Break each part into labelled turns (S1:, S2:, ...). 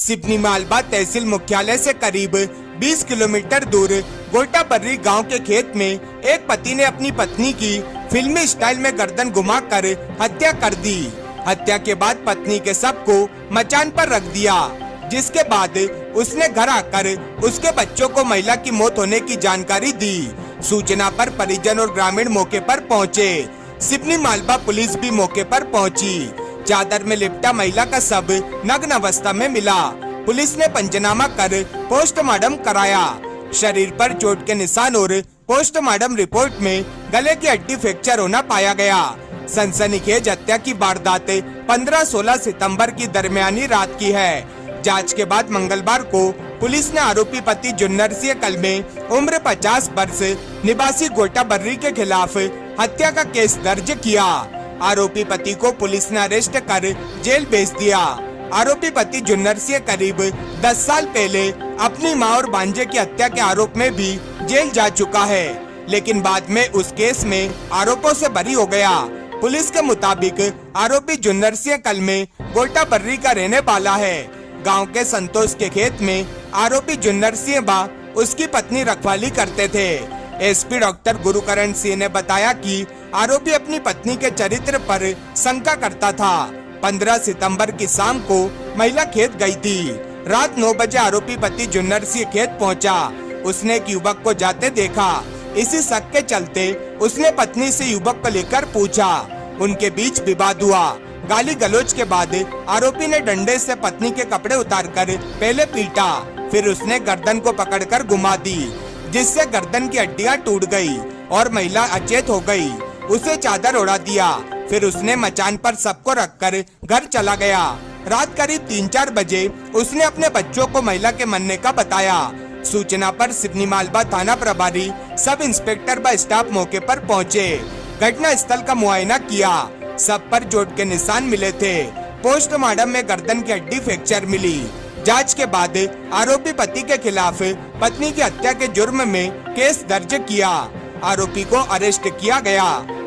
S1: सिवनी मालवा तहसील मुख्यालय से करीब 20 किलोमीटर दूर गोटाबर्री गांव के खेत में एक पति ने अपनी पत्नी की फिल्मी स्टाइल में गर्दन घुमाकर हत्या कर दी। हत्या के बाद पत्नी के शव को मचान पर रख दिया, जिसके बाद उसने घर आकर उसके बच्चों को महिला की मौत होने की जानकारी दी। सूचना पर परिजन और ग्रामीण मौके पर पहुंचे। सिवनी मालवा पुलिस भी मौके पर पहुंची। चादर में लिपटा महिला का शव नग्न अवस्था में मिला। पुलिस ने पंचनामा कर पोस्टमार्टम कराया। शरीर पर चोट के निशान और पोस्टमार्टम रिपोर्ट में गले की हड्डी फ्रैक्चर होना पाया गया। सनसनीखेज हत्या की वारदात 15-16 सितंबर की दरमियानी रात की है। जांच के बाद मंगलवार को पुलिस ने आरोपी पति जुन्नर सिंह कलमे उम्र 50 वर्ष निवासी गोटाबर्री के खिलाफ हत्या का केस दर्ज किया। आरोपी पति को पुलिस ने अरेस्ट कर जेल भेज दिया। आरोपी पति जुन्नर सिंह करीब 10 साल पहले अपनी मां और भांजे की हत्या के आरोप में भी जेल जा चुका है, लेकिन बाद में उस केस में आरोपों से बरी हो गया। पुलिस के मुताबिक आरोपी जुन्नर सिंह कलमे गोटाबर्री का रहने वाला है। गांव के संतोष के खेत में आरोपी जुन्नर सिंह बा उसकी पत्नी रखवाली करते थे। एसपी डॉक्टर गुरुकरण सिंह ने बताया कि आरोपी अपनी पत्नी के चरित्र पर शंका करता था। 15 सितंबर की शाम को महिला खेत गई थी। रात 9 बजे आरोपी पति जुन्नर सिंह खेत पहुंचा। उसने एक युवक को जाते देखा। इसी शक के चलते उसने पत्नी से युवक को लेकर पूछा। उनके बीच विवाद हुआ। गाली गलौज के बाद आरोपी ने डंडे से पत्नी के कपड़े उतारकर पहले पीटा, फिर उसने गर्दन को पकड़कर घुमा दी, जिससे गर्दन की हड्डियां टूट गई और महिला अचेत हो गई। उसे चादर ओढ़ा दिया, फिर उसने मचान पर सबको रखकर घर चला गया। रात करीब 3-4 बजे उसने अपने बच्चों को महिला के मरने का बताया। सूचना पर सिवनी मालवा थाना प्रभारी सब इंस्पेक्टर व स्टाफ मौके पर पहुंचे। घटना स्थल का मुआयना किया। सब पर चोट के निशान मिले थे। पोस्टमार्टम में गर्दन की हड्डी फ्रैक्चर मिली। जांच के बाद आरोपी पति के खिलाफ पत्नी की हत्या के जुर्म में केस दर्ज किया। आरोपी को अरेस्ट किया गया।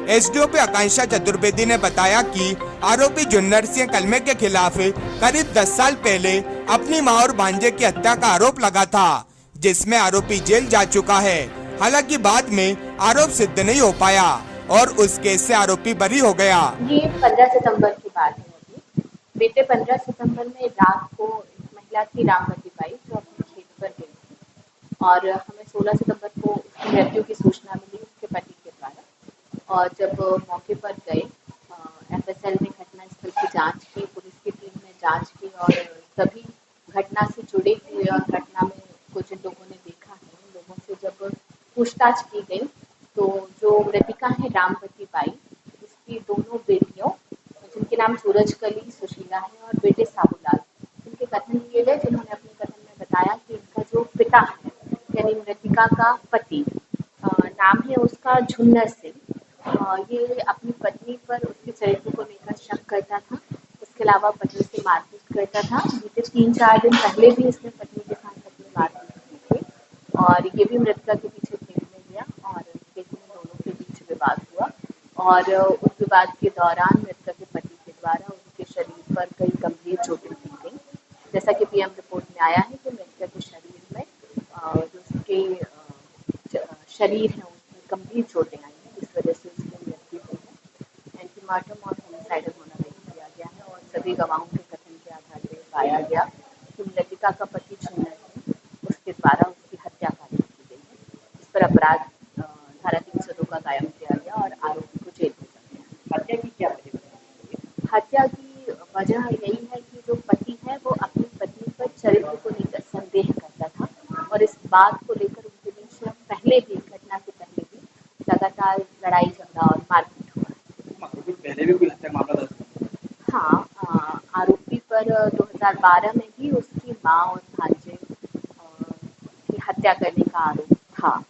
S1: एसडीओपी आकांक्षा चतुर्वेदी ने बताया कि आरोपी जुन्नर सिंह कलमे के खिलाफ करीब 10 साल पहले अपनी मां और भांजे की हत्या का आरोप लगा था, जिसमें आरोपी जेल जा चुका है। हालांकि बाद में आरोप सिद्ध नहीं हो पाया और उस केस से आरोपी बरी हो गया।
S2: ये 15 सितंबर की बात है। बीते 15 सितंबर में रात को एक महिला थी रामवती बाई, जो अपने खेत पर गई थी और हमें 16 सितंबर को उसकी मृत्यु की सूचना मिली उसके पति के द्वारा। और जब मौके पर गए, एफएसएल ने घटनास्थल की जांच की, पुलिस की टीम ने जांच की और सभी घटना से जुड़े हुए और घटना में कुछ लोगों ने देखा है, उन लोगों से जब पूछताछ की गई तो जो मृतिका है रामवती बाई, उसकी दोनों बेटियों जिनके नाम सूरजकली सुशीला है और बेटे साबूलाल, इनके कथन किए गए, जिन्होंने अपने कथन में बताया कि इनका जो पिता है यानी मृतिका का पति, नाम है उसका जुन्नर सिंह, ये अपनी पत्नी पर उसके चरित्र को लेकर शक करता था। इसके अलावा पत्नी से मारपीट करता था। बीते 3-4 दिन पहले भी इसने पत्नी के साथ अपनी मारपीट की थी और ये भी मृतिका के पीछे खेलने गया और दोनों के बीच विवाद हुआ और उस विवाद के दौरान मृतक के पति के द्वारा उसके शरीर पर कई गंभीर चोटें दी गई। जैसा कि पीएम रिपोर्ट में आया है कि मृतक के शरीर में जो उसके शरीर है उसमें गंभीर चोटें आई हैं, जिस वजह से उसकी मृत्यु हुई है। एंटीमार्टम और होमिसाइडल होना नहीं किया गया है और सभी गवाहों के कथन के आधार पर पाया गया कि मृतिका का पति जुन्नर सिंह उसके द्वारा उसकी हत्या की गई है। इस पर अपराध धारा 302 का कायम किया गया और आरोपी को जेल भेजा गया।
S3: हत्या की क्या वजह?
S2: हत्या की वजह यही है कि जो पति है वो अपनी पत्नी पर चरित्र को लेकर संदेह करता था और इस बात को लेकर उनके बीच पहले भी, घटना से पहले भी लगातार लड़ाई झगड़ा और मारपीट हुआ।
S3: पहले भी कोई हत्या मामला दर्ज?
S2: हाँ, आरोपी पर 2012 में भी उसकी माँ और भांजे की हत्या करने का आरोप था।